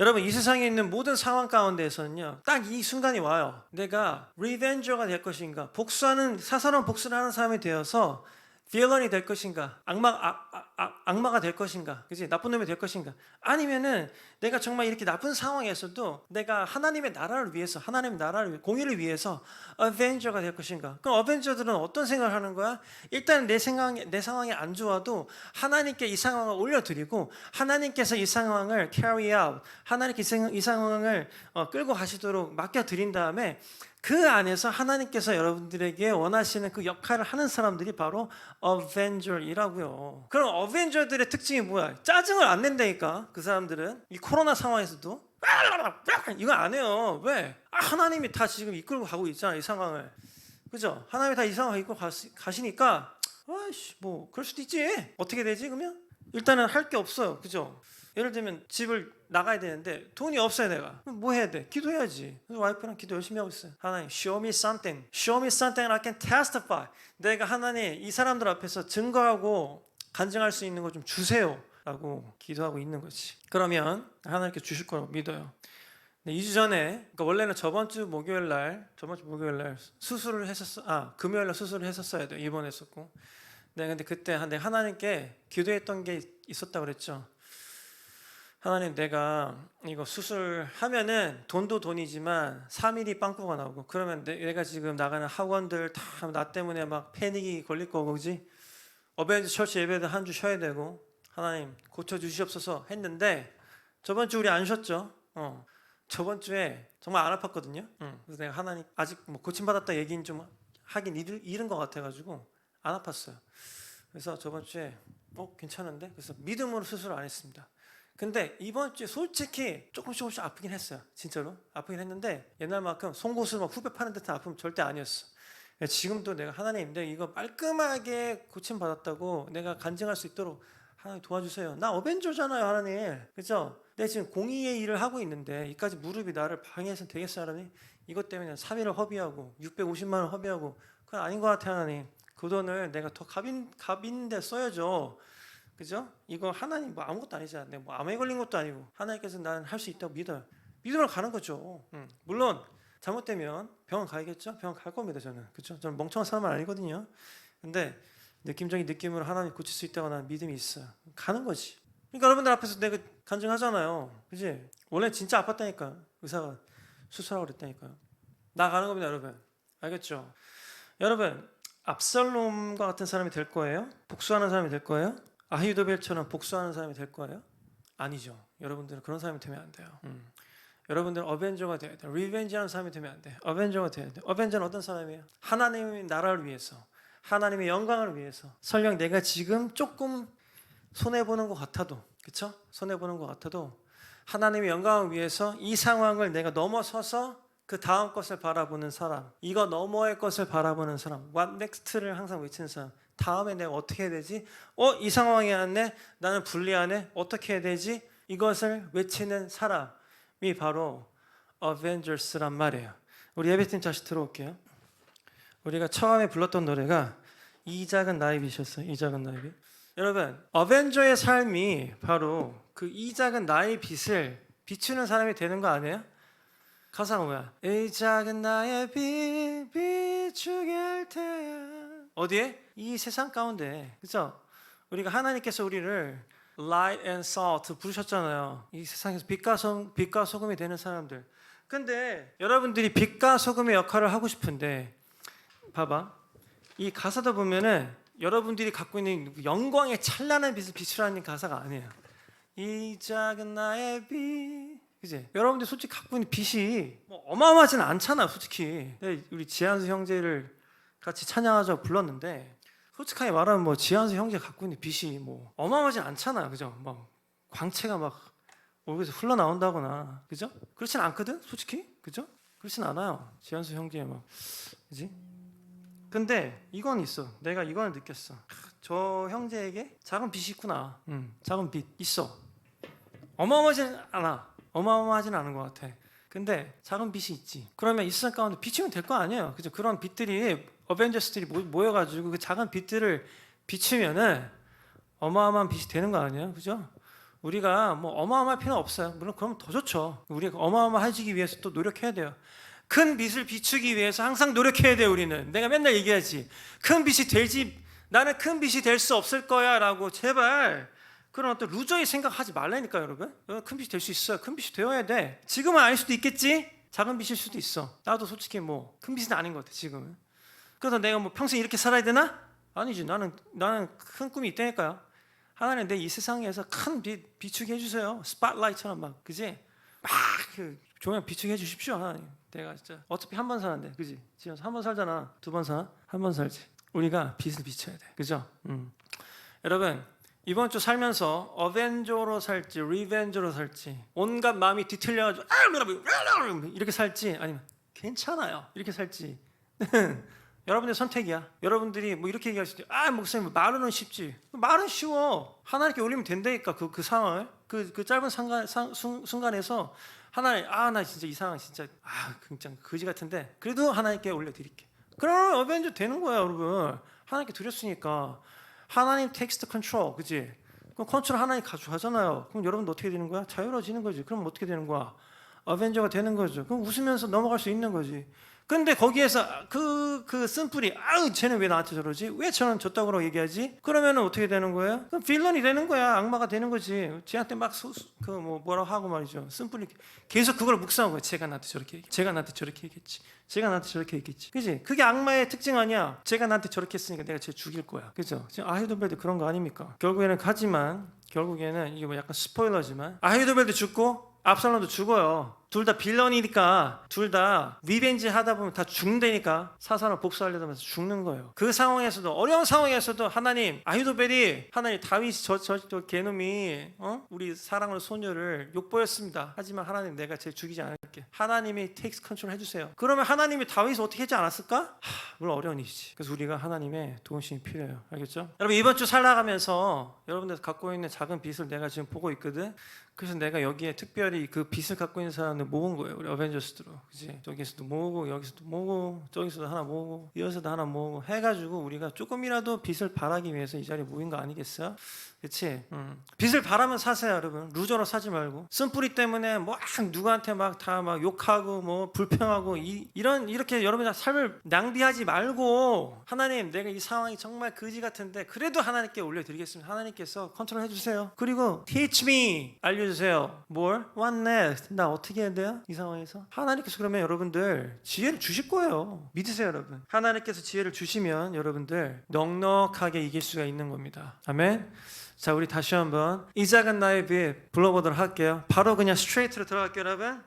여러분, 이 세상에 있는 모든 상황 가운데에서는요, 딱 이 순간이 와요. 내가 리벤저가 될 것인가, 사사로운 복수를 하는 사람이 되어서 빌런이 될 것인가, 악마가 될 것인가, 그치? 나쁜 놈이 될 것인가, 아니면은 내가 정말 이렇게 나쁜 상황에서도 내가 하나님의 나라를 위해서, 공의를 위해서 어벤져가 될 것인가. 그럼 어벤져들은 어떤 생각을 하는 거야? 일단 내 상황이 안 좋아도 하나님께 이 상황을 올려드리고 하나님께서 이 상황을 carry out, 하나님께 이 상황을 끌고 가시도록 맡겨드린 다음에 그 안에서 하나님께서 여러분들에게 원하시는 그 역할을 하는 사람들이 바로 어벤져이라고요. 그럼 어벤져들의 특징이 뭐야? 짜증을 안 낸다니까. 그 사람들은 이 코로나 상황에서도 이거 안 해요. 왜? 하나님이 다 지금 이끌고 가고 있잖아, 이 상황을. 그죠? 하나님이 다 이 상황을 이끌고 가시니까 아이씨, 뭐 그럴 수도 있지. 어떻게 되지 그러면? 일단은 할 게 없어요. 그죠? 예를 들면 집을 나가야 되는데 돈이 없어요. 내가 그럼 뭐 해야 돼? 기도해야지. 그래서 와이프랑 기도 열심히 하고 있어요. 하나님, show me something and I can testify. 내가 하나님 이 사람들 앞에서 증거하고 간증할 수 있는 거 좀 주세요 라고 기도하고 있는 거지. 그러면 하나님께 주실 거라고 믿어요. 2주 전에, 그러니까 원래는 저번 주 목요일 날 수술을 했었어. 금요일 날 수술을 했었어야 돼. 입원했었고. 네, 근데 그때 내가 하나님께 기도했던 게 있었다고 그랬죠. 하나님, 내가 이거 수술하면은 돈도 돈이지만 3일이 빵꾸가 나오고, 그러면 내가 지금 나가는 학원들 다 나 때문에 막 패닉이 걸릴 거고, 그지? 어벤져 철치 예배도 한 주 쉬어야 되고, 하나님 고쳐주시옵소서 했는데 저번 주 우리 안 쉬었죠. 저번 주에 정말 안 아팠거든요. 그래서 내가 하나님 아직 뭐 고침받았다 얘기는 좀 하긴 잃은 것 같아가지고 안 아팠어요. 그래서 저번 주에 괜찮은데? 그래서 믿음으로 수술을 안 했습니다. 근데 이번 주에 솔직히 조금씩 아프긴 했어요. 진짜로 아프긴 했는데 옛날만큼 송곳을 막 후벼 파는 듯한 아픔 절대 아니었어. 지금도 내가 하나님, 내가 이거 깔끔하게 고침받았다고 내가 간증할 수 있도록 하나님 도와주세요. 나 어벤져잖아요, 하나님. 그죠? 내가 지금 공의의 일을 하고 있는데 이까지 무릎이 나를 방해해서는 되겠어요, 하나님? 이것 때문에 3일을 허비하고 650만 원 허비하고 그건 아닌 것 같아요, 하나님. 그 돈을 내가 더 값있는데 써야죠. 그죠? 이거 하나님 뭐 아무것도 아니잖아. 내가 뭐 암에 걸린 것도 아니고 하나님께서 나는 할 수 있다고 믿어요. 믿음으로 가는 거죠. 물론 잘못되면 병원 가야겠죠? 병원 갈 겁니다, 저는. 그렇죠? 저는 멍청한 사람은 아니거든요. 근데 느낌적인 느낌으로 하나님 고칠 수 있다고 나는 믿음이 있어요. 가는 거지. 그러니까 여러분들 앞에서 내가 간증하잖아요. 그지? 원래 진짜 아팠다니까. 의사가 수술하고 그랬다니까요. 나 가는 겁니다, 여러분. 알겠죠? 여러분, 압살롬과 같은 사람이 될 거예요? 복수하는 사람이 될 거예요? 아히도벨처럼 복수하는 사람이 될 거예요? 아니죠. 여러분들은 그런 사람이 되면 안 돼요. 여러분들은 어벤져가 돼야 돼요. 리벤지하는 사람이 되면 안 돼요. 어벤져가 돼야 돼요. 어벤져는 어떤 사람이에요? 하나님의 나라를 위해서, 하나님의 영광을 위해서. 설령 내가 지금 조금 손해보는 것 같아도, 그쵸? 손해보는 것 같아도 하나님의 영광을 위해서 이 상황을 내가 넘어서서 그 다음 것을 바라보는 사람, 이거 너머의 것을 바라보는 사람, What next를 항상 외치는 사람. 다음에 내가 어떻게 해야 되지? 이 상황이 왔네? 나는 불리하네? 어떻게 해야 되지? 이것을 외치는 사람이 바로 어벤져스란 말이에요. 우리 예배팀 다시 들어올게요. 우리가 처음에 불렀던 노래가 이 작은 나의 빛이었어요. 이 작은 나의 빛. 여러분, 어벤져의 삶이 바로 그 이 작은 나의 빛을 비추는 사람이 되는 거 아니에요? 가사가 뭐야? 이 작은 나의 빛 비추게 할 테야. 어디에? 이 세상 가운데. 그죠? 우리가 하나님께서 우리를 light and salt 부르셨잖아요. 이 세상에서 빛과 소금이 되는 사람들. 근데 여러분들이 빛과 소금의 역할을 하고 싶은데 봐봐. 이 가사도 보면은 여러분들이 갖고 있는 영광의 찬란한 빛을 비추라는 가사가 아니에요. 이 작은 나의 빛. 그지? 여러분들 솔직히 갖고 있는 빛이 뭐 어마어마하진 않잖아, 솔직히. 우리 지한수 형제를 같이 찬양하자고 불렀는데 솔직하게 말하면 뭐 지한수 형제 갖고 있는 빛이 뭐 어마어마하진 않잖아, 그죠? 막 광채가 막 얼굴에서 흘러나온다거나, 그죠? 그렇진 않거든, 솔직히, 그죠? 그렇진 않아요, 지한수 형제 막, 그지? 근데 이건 있어. 내가 이거는 느꼈어. 저 형제에게 작은 빛이 있구나. 작은 빛 있어. 어마어마하진 않아. 어마어마하진 않은 것 같아. 근데 작은 빛이 있지. 그러면 이 세상 가운데 비추면 될 거 아니에요. 그죠? 그런 빛들이 어벤져스들이 모여가지고 그 작은 빛들을 비추면은 어마어마한 빛이 되는 거 아니에요? 그죠? 우리가 뭐 어마어마할 필요는 없어요. 물론 그러면 더 좋죠. 우리가 어마어마해지기 위해서 또 노력해야 돼요. 큰 빛을 비추기 위해서 항상 노력해야 돼요. 우리는 내가 맨날 얘기하지. 큰 빛이 될지 나는 큰 빛이 될 수 없을 거야라고 제발 그런 어떤 루저의 생각하지 말라니까 여러분. 큰 빛이 될 수 있어요. 큰 빛이 되어야 돼. 지금은 아닐 수도 있겠지. 작은 빛일 수도 있어. 나도 솔직히 뭐 큰 빛은 아닌 것 같아 지금은. 그래서 내가 뭐 평생 이렇게 살아야 되나? 아니지. 나는 큰 꿈이 있다니까요. 하나님 내 이 세상에서 큰 빛 비추게 해주세요. 스팟라이트처럼 막 그지? 막 그 조명 비추게 해주십시오 하나님. 내가 진짜 어차피 한 번 사는데 그지? 지금 한 번 살잖아. 두 번 사? 한 번 살지. 우리가 빛을 비춰야 돼. 그죠? 여러분 이번 주 살면서 어벤져로 살지 리벤저로 살지 온갖 마음이 뒤틀려가지고 이렇게 살지 아니면 괜찮아요 이렇게 살지 여러분의 선택이야. 여러분들이 뭐 이렇게 얘기할 수도 있어요. 목사님 말은 쉽지. 말은 쉬워. 하나님께 올리면 된다니까 그 상황을 그 짧은 순간에서 하나님 나 진짜 이 상황 진짜 진짜 거지 같은데 그래도 하나님께 올려드릴게. 그러면 어벤져 되는 거야 여러분. 하나님께 드렸으니까 하나님 텍스트 컨트롤 그지? 그럼 컨트롤 하나님 가져가잖아요. 그럼 여러분도 어떻게 되는 거야? 자유로워지는 거지. 그럼 어떻게 되는 거야? 어벤져가 되는 거죠. 그럼 웃으면서 넘어갈 수 있는 거지. 근데 거기에서 그 쓴뿌리 쟤는 왜 나한테 저러지? 왜 저는 저따구로 얘기하지? 그러면은 어떻게 되는 거예요? 그럼 빌런이 되는 거야. 악마가 되는 거지. 쟤한테 막 뭐라고 하고 말이죠. 쓴뿌리 계속 그걸 묵상한 거야. 제가 나한테 저렇게 얘기했지. 제가 나한테 저렇게 얘기했지. 제가 나한테 저렇게 얘기했지. 그지? 그게 악마의 특징 아니야. 제가 나한테 저렇게 했으니까 내가 쟤 죽일 거야. 그죠? 지금 아히도벨도 그런 거 아닙니까? 결국에는 이게 뭐 약간 스포일러지만 아히도벨도 죽고 압살롬도 죽어요. 둘 다 빌런이니까 둘 다 리벤지 하다 보면 다 죽는다니까. 사사를 복수하려다 하면서 죽는 거예요. 그 상황에서도 어려운 상황에서도 하나님 아히도벨이 하나님 다윗이 저 개놈이 우리 사랑하는 소녀를 욕보였습니다. 하지만 하나님 내가 쟤 죽이지 않을게. 하나님이 테이크 컨트롤 해주세요. 그러면 하나님이 다윗을 어떻게 하지 않았을까? 물론 어려운 일이지. 그래서 우리가 하나님의 도우심이 필요해요. 알겠죠? 여러분 이번 주 살아가면서 여러분들 갖고 있는 작은 빛을 내가 지금 보고 있거든. 그래서 내가 여기에 특별히 그 빛을 갖고 있는 사람을 모은 거예요. 우리 어벤져스들로. 그지? 저기서도 모으고 여기서도 모으고 저기서도 하나 모으고 여기서도 하나 모으고 해가지고 우리가 조금이라도 빛을 발하기 위해서 이 자리에 모인 거 아니겠어요? 그치? 빛을 바라면 사세요 여러분. 루저로 사지 말고. 쓴뿌리 때문에 뭐 누구한테 막 다 막 욕하고 뭐 불평하고 이렇게 여러분의 삶을 낭비하지 말고 하나님 내가 이 상황이 정말 거지 같은데 그래도 하나님께 올려드리겠습니다. 하나님께서 컨트롤 해주세요. 그리고 teach me 알려주세요. 뭘? What next? 나 어떻게 해야 돼요? 이 상황에서? 하나님께서 그러면 여러분들 지혜를 주실 거예요. 믿으세요 여러분. 하나님께서 지혜를 주시면 여러분들 넉넉하게 이길 수가 있는 겁니다. 아멘. 자 우리 다시 한번 이 작은 나의 빛 불러보도록 할게요. 바로 그냥 스트레이트로 들어갈게요 여러분.